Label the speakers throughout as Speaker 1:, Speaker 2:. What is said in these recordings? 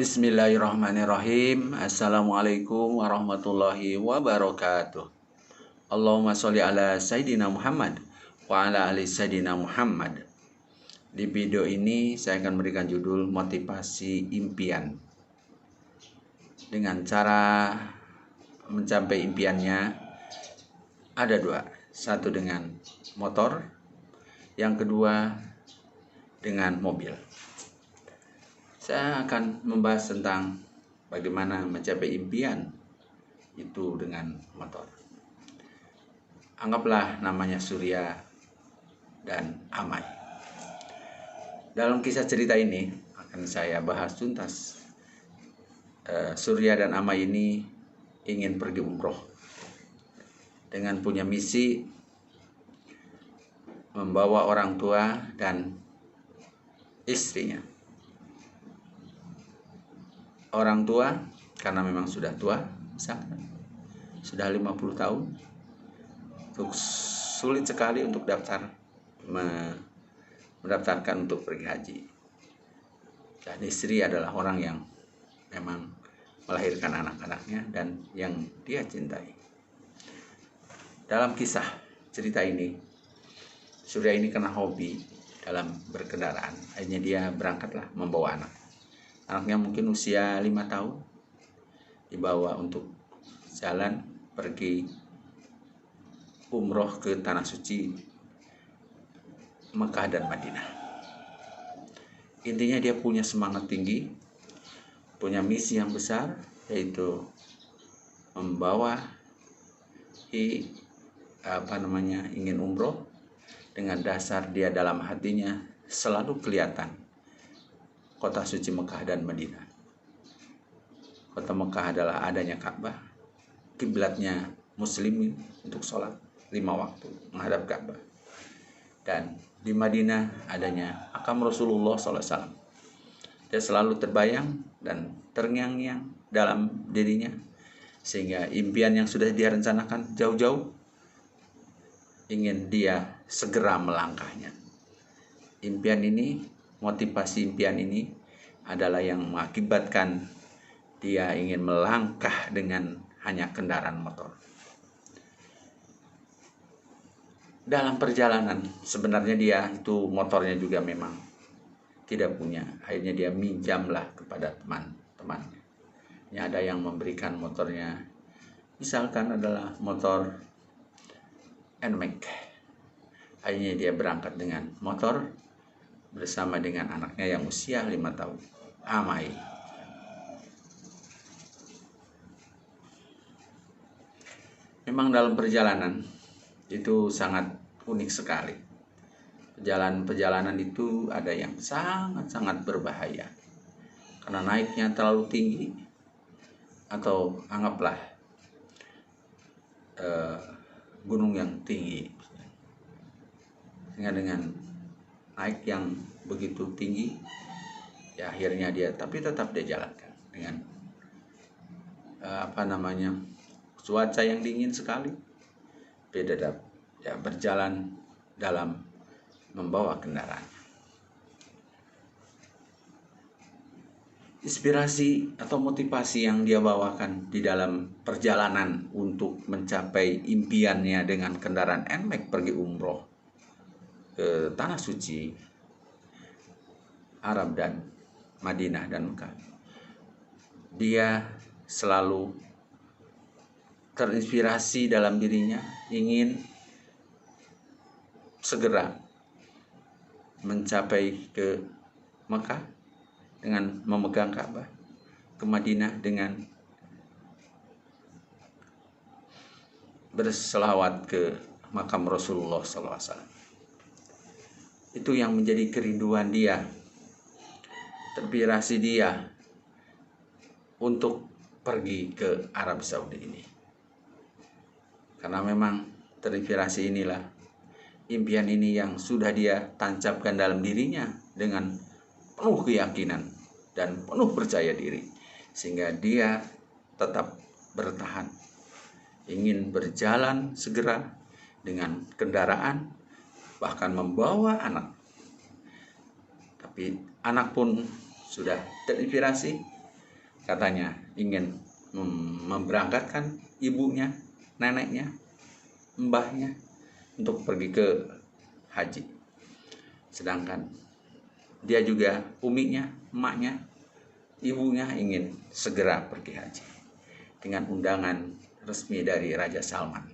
Speaker 1: Bismillahirrahmanirrahim. Assalamualaikum warahmatullahi wabarakatuh. Allahumma sholli ala Sayyidina Muhammad wa ala ali Sayyidina Muhammad. Di video ini saya akan memberikan judul motivasi impian. Dengan cara mencapai impiannya ada dua. Satu dengan motor, yang kedua dengan mobil. Saya akan membahas tentang bagaimana mencapai impian itu dengan motor. Anggaplah namanya Surya dan Amai. Dalam kisah cerita ini akan saya bahas tuntas. Surya dan Amai ini ingin pergi umroh dengan punya misi membawa orang tua dan istrinya. Orang tua karena memang sudah tua, misalkan sudah 50 tahun, sulit sekali untuk mendaftarkan untuk pergi haji. Dan istri adalah orang yang memang melahirkan anak-anaknya dan yang dia cintai. Dalam kisah cerita ini, Surya ini kena hobi dalam berkendaraan. Akhirnya dia berangkatlah membawa anak. Anaknya mungkin usia 5 tahun, dibawa untuk jalan pergi umroh ke Tanah Suci Mekah dan Madinah. Intinya dia punya semangat tinggi, punya misi yang besar, yaitu membawa ingin umroh. Dengan dasar dia dalam hatinya selalu kelihatan kota suci Mekah dan Madinah. Kota Mekah adalah adanya Ka'bah, kiblatnya muslimin untuk sholat 5 waktu menghadap Ka'bah. Dan di Madinah adanya makam Rasulullah SAW. Dia selalu terbayang dan terngiang-ngiang dalam dirinya, sehingga impian yang sudah dia rencanakan jauh-jauh ingin dia segera melangkahnya. Impian ini, motivasi impian ini adalah yang mengakibatkan dia ingin melangkah dengan hanya kendaraan motor. Dalam perjalanan sebenarnya dia itu motornya juga memang tidak punya. Akhirnya dia minjamlah kepada teman-temannya. Ini ada yang memberikan motornya, misalkan adalah motor NMAX. Akhirnya dia berangkat dengan motor bersama dengan anaknya yang usia 5 tahun, Amai. Memang dalam perjalanan itu sangat unik sekali. Perjalanan itu ada yang sangat-sangat berbahaya karena naiknya terlalu tinggi, atau anggaplah gunung yang tinggi. Sehingga dengan naik yang begitu tinggi, ya akhirnya dia tetap dia jalankan dengan cuaca yang dingin sekali. Beda ya berjalan dalam membawa kendaraan. Inspirasi atau motivasi yang dia bawakan di dalam perjalanan untuk mencapai impiannya dengan kendaraan NMAX pergi umroh ke Tanah Suci Arab dan Madinah dan Mekah. Dia selalu terinspirasi dalam dirinya ingin segera mencapai ke Mekah dengan memegang Ka'bah, ke Madinah dengan berselawat ke makam Rasulullah SAW. Itu yang menjadi kerinduan dia, terinspirasi dia untuk pergi ke Arab Saudi ini. Karena memang terinspirasi inilah, impian ini yang sudah dia tancapkan dalam dirinya dengan penuh keyakinan dan penuh percaya diri, sehingga dia tetap bertahan, ingin berjalan segera dengan kendaraan, bahkan membawa anak. Tapi anak pun sudah terinspirasi, katanya ingin memberangkatkan ibunya, neneknya, mbahnya untuk pergi ke haji. Sedangkan dia juga uminya, emaknya, ibunya ingin segera pergi haji dengan undangan resmi dari Raja Salman.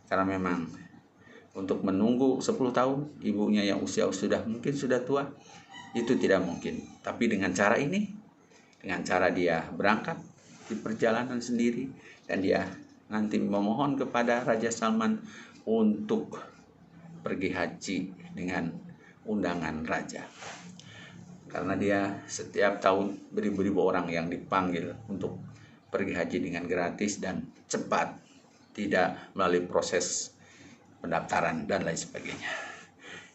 Speaker 1: Karena memang untuk menunggu 10 tahun ibunya yang usia mungkin sudah tua, itu tidak mungkin. Tapi dengan cara ini, dengan cara dia berangkat di perjalanan sendiri dan dia nanti memohon kepada Raja Salman untuk pergi haji dengan undangan raja. Karena dia setiap tahun beribu-ribu orang yang dipanggil untuk pergi haji dengan gratis dan cepat, tidak melalui proses pendaftaran dan lain sebagainya.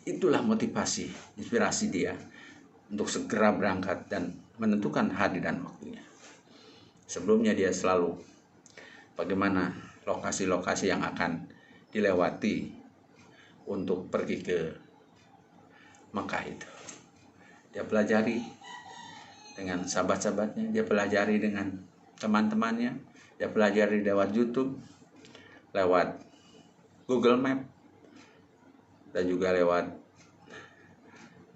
Speaker 1: Itulah motivasi, inspirasi dia untuk segera berangkat dan menentukan hari dan waktunya. Sebelumnya dia selalu bagaimana lokasi-lokasi yang akan dilewati untuk pergi ke Mekah itu. Dia pelajari dengan sahabat-sahabatnya, dia pelajari dengan teman-temannya, dia pelajari lewat YouTube, lewat Google Map, dan juga lewat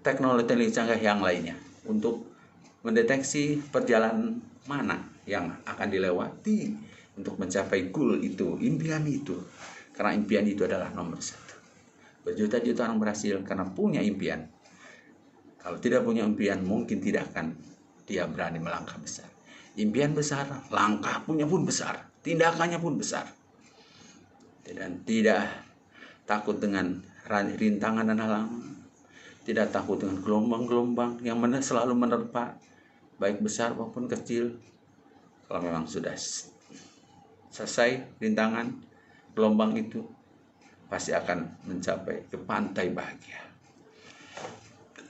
Speaker 1: teknologi canggih yang lainnya untuk mendeteksi perjalanan mana yang akan dilewati untuk mencapai goal itu, impian itu. Karena impian itu adalah nomor satu. Berjuta-juta orang berhasil karena punya impian. Kalau tidak punya impian, mungkin tidak akan dia berani melangkah besar. Impian besar, langkah punya pun besar, tindakannya pun besar. Dan tidak takut dengan rintangan dan halangan, tidak takut dengan gelombang-gelombang yang selalu menerpa, baik besar maupun kecil. Kalau memang sudah selesai rintangan, gelombang itu pasti akan mencapai ke pantai bahagia.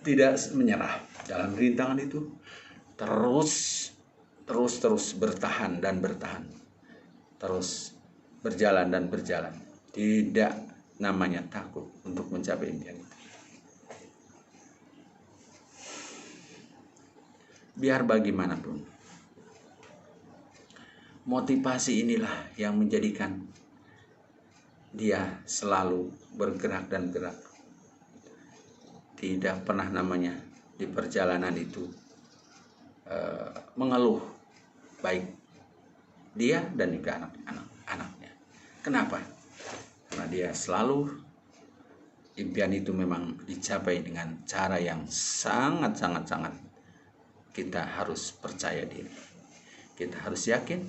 Speaker 1: Tidak menyerah dalam rintangan itu, terus bertahan dan bertahan, terus berjalan dan berjalan. Tidak namanya takut untuk mencapai impian itu. Biar bagaimanapun, motivasi inilah yang menjadikan dia selalu bergerak dan gerak. Tidak pernah namanya di perjalanan itu mengeluh, baik dia dan juga anak-anaknya. Kenapa? Karena dia selalu impian itu memang dicapai dengan cara yang sangat kita harus percaya diri. Kita harus yakin,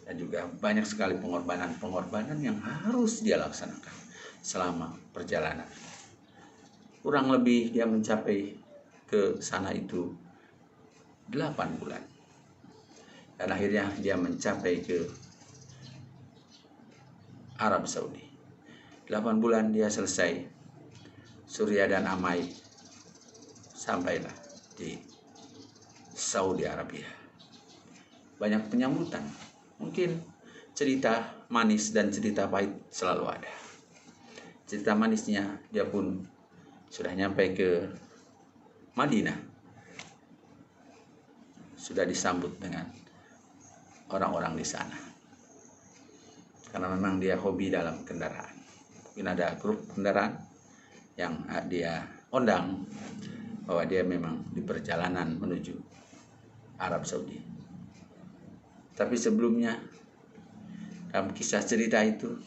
Speaker 1: dan juga banyak sekali pengorbanan yang harus dia laksanakan selama perjalanan. Kurang lebih dia mencapai ke sana itu 8 bulan. Dan akhirnya dia mencapai ke Arab Saudi. 8 bulan dia selesai Surya dan Amai, sampailah di Saudi Arabia. Banyak penyambutan. Mungkin cerita manis dan cerita pahit selalu ada. Cerita manisnya, dia pun sudah nyampe ke Madinah, sudah disambut dengan orang-orang di sana. Karena memang dia hobi dalam kendaraan. Mungkin ada grup kendaraan yang dia undang bahwa dia memang di perjalanan menuju Arab Saudi. Tapi sebelumnya dalam kisah cerita itu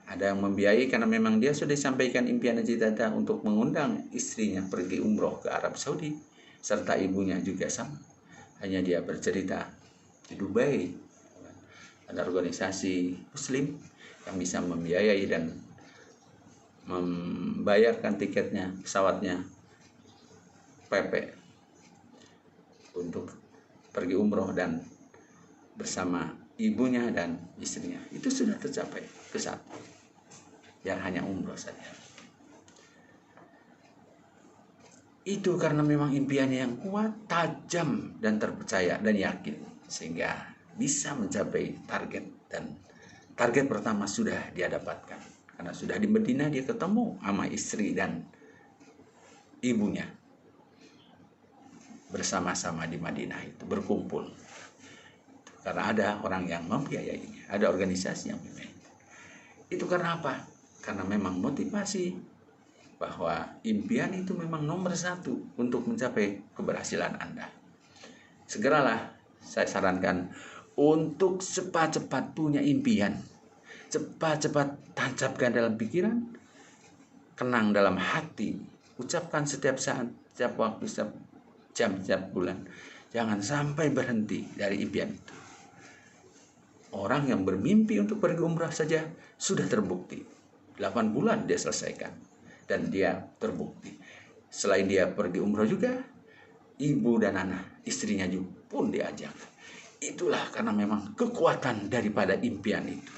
Speaker 1: ada yang membiayai, karena memang dia sudah disampaikan impian dan cita-cita untuk mengundang istrinya pergi umroh ke Arab Saudi, serta ibunya juga sama. Hanya dia bercerita di Dubai ada organisasi muslim yang bisa membiayai dan membayarkan tiketnya, pesawatnya, PP untuk pergi umroh dan bersama ibunya dan istrinya. Itu sudah tercapai ke satu, yang hanya umroh saja. Itu karena memang impiannya yang kuat, tajam, dan terpercaya dan yakin, sehingga bisa mencapai target. Dan target pertama sudah dia dapatkan, karena sudah di Madinah dia ketemu sama istri dan ibunya. bersama-sama di Madinah itu berkumpul. Karena ada orang yang membiayainya, ada organisasi yang membiayainya. Itu karena apa? Karena memang motivasi bahwa impian itu memang nomor satu untuk mencapai keberhasilan Anda. Segeralah saya sarankan untuk cepat-cepat punya impian, cepat-cepat tancapkan dalam pikiran, kenang dalam hati, ucapkan setiap saat, setiap waktu, setiap jam, setiap bulan. Jangan sampai berhenti dari impian itu. Orang yang bermimpi untuk pergi umrah saja sudah terbukti. 8 bulan dia selesaikan. Dan dia terbukti. Selain dia pergi umrah juga, ibu dan anak, istrinya juga pun diajak. Itulah karena memang kekuatan daripada impian itu.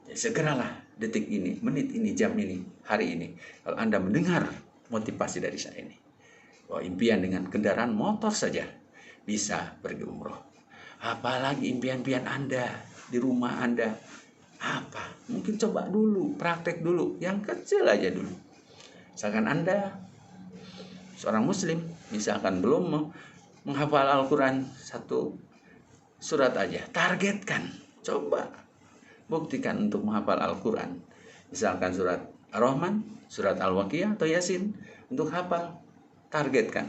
Speaker 1: Ya, segeralah detik ini, menit ini, jam ini, hari ini. Kalau Anda mendengar motivasi dari saya ini. Bahwa impian dengan kendaraan motor saja bisa pergi umroh. Apalagi impian-impian Anda di rumah Anda. Apa? Mungkin coba dulu, praktek dulu. Yang kecil aja dulu. Misalkan Anda seorang muslim, misalkan belum menghafal Al-Quran 1 surat aja. Targetkan. Coba. Buktikan untuk menghafal Al-Quran. Misalkan surat Ar-Rahman, surat Al-Waqiah atau Yasin. Untuk hafal. Targetkan.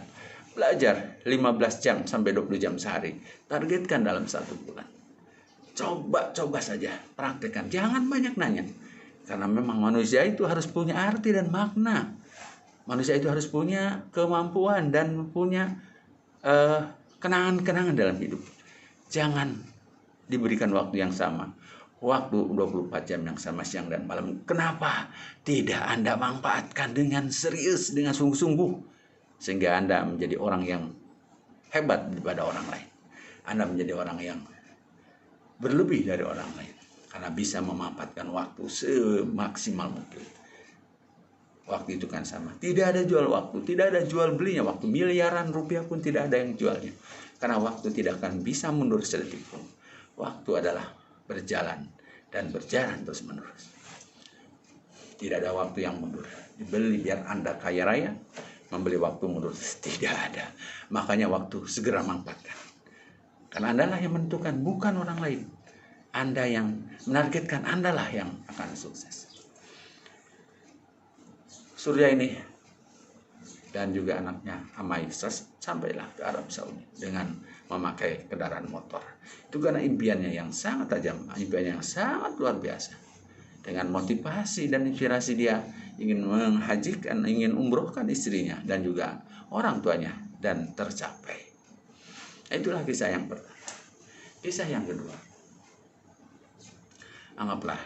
Speaker 1: Belajar 15 jam sampai 20 jam sehari. Targetkan dalam 1 bulan. Coba saja. Praktekkan. Jangan banyak nanya. Karena memang manusia itu harus punya arti dan makna. Manusia itu harus punya kemampuan dan punya kenangan-kenangan dalam hidup. Jangan diberikan waktu yang sama. Waktu 24 jam yang sama siang dan malam. Kenapa tidak Anda manfaatkan dengan serius, dengan sungguh-sungguh? Sehingga Anda menjadi orang yang hebat daripada orang lain. Anda menjadi orang yang berlebih dari orang lain. Karena bisa memanfaatkan waktu semaksimal mungkin. Waktu itu kan sama. Tidak ada jual waktu. Tidak ada jual belinya waktu. Miliaran rupiah pun tidak ada yang jualnya. Karena waktu tidak akan bisa mundur sedetik pun. Waktu adalah berjalan. Dan berjalan terus menerus. Tidak ada waktu yang mundur. Dibeli biar Anda kaya raya. Membeli waktu mundur. Tidak ada. Makanya waktu segera manfaatkan. Karena Anda lah yang menentukan. Bukan orang lain. Anda yang menargetkan. Anda lah yang akan sukses. Surya ini dan juga anaknya Amai sampailah ke Arab Saudi dengan memakai kendaraan motor. Itu karena impiannya yang sangat tajam, impiannya yang sangat luar biasa. Dengan motivasi dan inspirasi dia ingin menghajikan, ingin umrohkan istrinya dan juga orang tuanya dan tercapai. Itulah kisah yang pertama. Kisah yang kedua. Anggaplah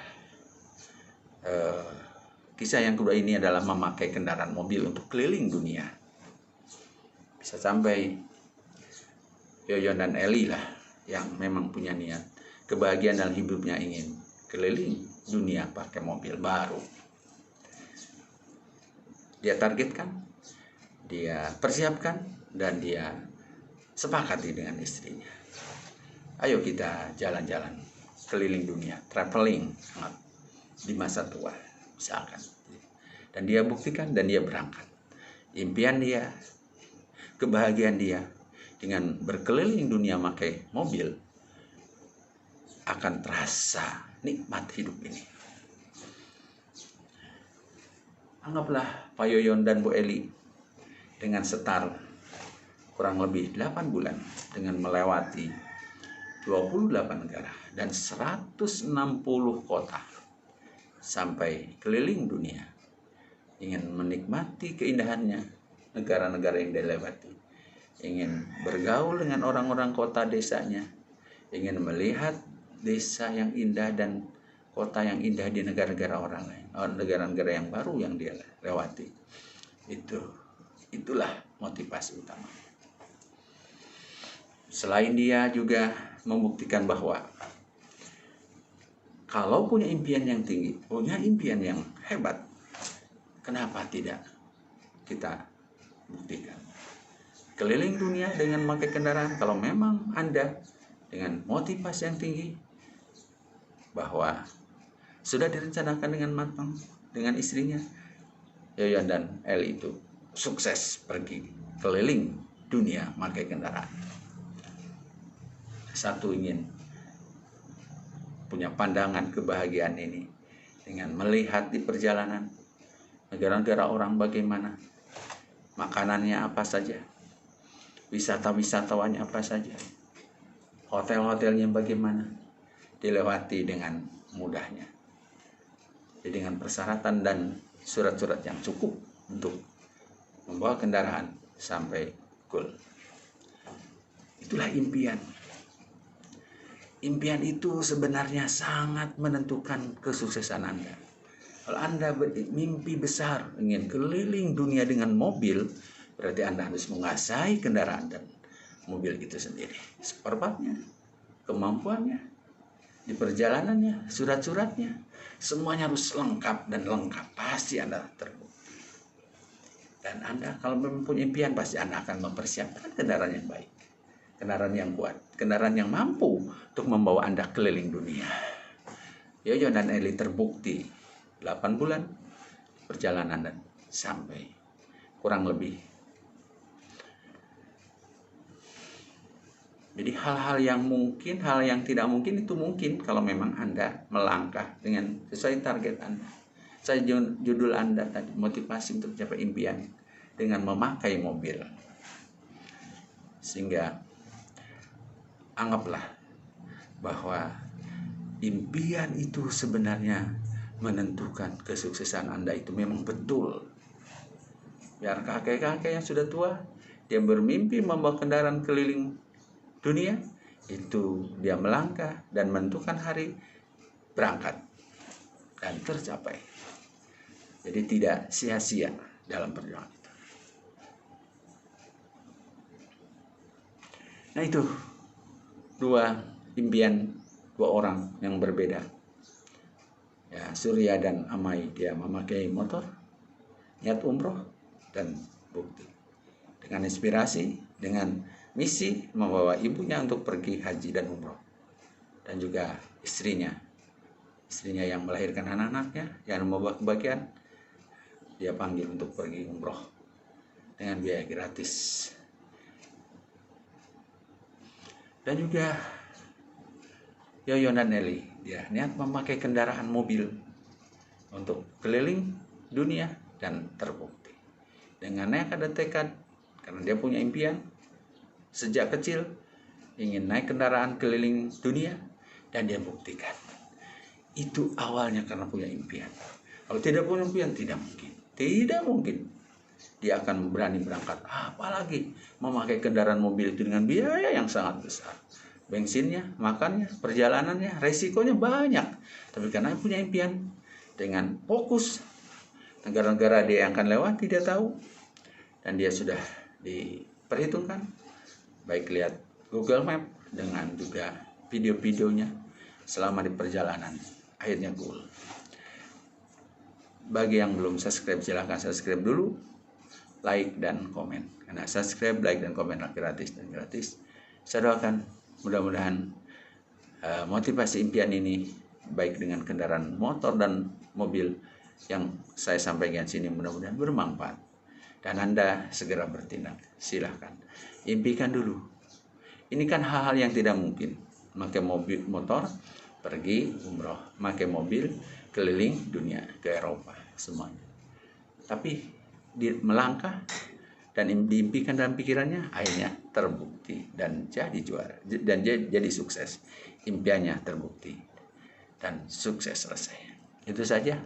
Speaker 1: kisah yang kedua ini adalah memakai kendaraan mobil untuk keliling dunia. Bisa sampai Yoyon dan Eli lah yang memang punya niat kebahagiaan dalam hidupnya ingin keliling dunia pakai mobil baru. Dia targetkan, dia persiapkan, dan dia sepakati dengan istrinya. Ayo kita jalan-jalan keliling dunia, traveling di masa tua. Misalkan. Dan dia buktikan dan dia berangkat. Impian dia, kebahagiaan dia dengan berkeliling dunia pakai mobil akan terasa nikmat hidup ini. Anggaplah Pak Yoyon dan Bu Eli dengan setar kurang lebih 8 bulan dengan melewati 28 negara dan 160 kota. Sampai keliling dunia ingin menikmati keindahannya negara-negara yang dilewati, ingin bergaul dengan orang-orang kota desanya, ingin melihat desa yang indah dan kota yang indah di negara-negara orang lain, negara-negara yang baru yang dia lewati. Itulah motivasi utama. Selain dia juga membuktikan bahwa kalau punya impian yang tinggi, punya impian yang hebat, kenapa tidak kita buktikan? Keliling dunia dengan memakai kendaraan, kalau memang Anda dengan motivasi yang tinggi, bahwa sudah direncanakan dengan matang dengan istrinya, Yoyon dan Eli itu sukses pergi keliling dunia pakai kendaraan. Satu ingin punya pandangan kebahagiaan ini dengan melihat di perjalanan negara-negara orang bagaimana, makanannya apa saja, wisata-wisatawannya apa saja, hotel-hotelnya bagaimana, dilewati dengan mudahnya. Jadi dengan persyaratan dan surat-surat yang cukup untuk membawa kendaraan sampai goal. Itulah impian. Impian itu sebenarnya sangat menentukan kesuksesan Anda. Kalau Anda bermimpi besar ingin keliling dunia dengan mobil, berarti Anda harus menguasai kendaraan dan mobil itu sendiri. Seperempatnya, kemampuannya, di perjalanannya, surat-suratnya, semuanya harus lengkap dan lengkap. Pasti Anda terbukti. Dan Anda kalau mempunyai impian, pasti Anda akan mempersiapkan kendaraan yang baik, kendaraan yang kuat, kendaraan yang mampu untuk membawa Anda keliling dunia. Yoyo dan Eli terbukti 8 bulan perjalanan dan sampai kurang lebih. Jadi hal-hal yang mungkin, hal yang tidak mungkin itu mungkin kalau memang Anda melangkah dengan sesuai target Anda. Saya judul Anda tadi, motivasi untuk capai impian dengan memakai mobil. Sehingga anggaplah bahwa impian itu sebenarnya menentukan kesuksesan Anda itu memang betul. Biar kakek-kakek yang sudah tua, dia bermimpi membawa kendaraan keliling dunia, itu dia melangkah dan menentukan hari berangkat dan tercapai. Jadi tidak sia-sia dalam perjuangan itu. Nah itu dua impian dua orang yang berbeda. Ya, Surya dan Amai, dia memakai motor, niat umroh dan bukti. Dengan inspirasi, dengan misi membawa ibunya untuk pergi haji dan umroh. Dan juga istrinya yang melahirkan anak-anaknya, yang membawa kebahagiaan, dia panggil untuk pergi umroh dengan biaya gratis. Dan juga Yoyo dan Eli, dia niat memakai kendaraan mobil untuk keliling dunia dan terbukti. Dengan nekat dan tekad, karena dia punya impian sejak kecil ingin naik kendaraan keliling dunia dan dia buktikan. Itu awalnya karena punya impian. Kalau tidak punya impian, tidak mungkin dia akan berani berangkat. Apalagi memakai kendaraan mobil itu dengan biaya yang sangat besar. Bensinnya, makannya, perjalanannya, resikonya banyak. Tapi karena punya impian, dengan fokus, negara-negara dia yang akan lewati dia tahu. Dan dia sudah diperhitungkan. Baik lihat Google Map dengan juga video-videonya selama di perjalanan. Akhirnya goal. Bagi yang belum subscribe, silahkan subscribe dulu, like dan komen. Karena subscribe, like dan komen gratis dan gratis. Saya doakan mudah-mudahan motivasi impian ini baik dengan kendaraan motor dan mobil yang saya sampaikan sini mudah-mudahan bermanfaat dan Anda segera bertindak. Silahkan impikan dulu. Ini kan hal-hal yang tidak mungkin. Pakai mobil motor pergi umroh, pakai mobil keliling dunia ke Eropa semuanya. Tapi melangkah dan diimpikan dalam pikirannya, akhirnya terbukti dan jadi juara dan jadi sukses. Impiannya terbukti dan sukses selesai. Itu saja.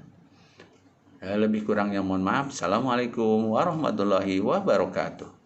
Speaker 1: Lebih kurangnya mohon maaf. Assalamualaikum warahmatullahi wabarakatuh.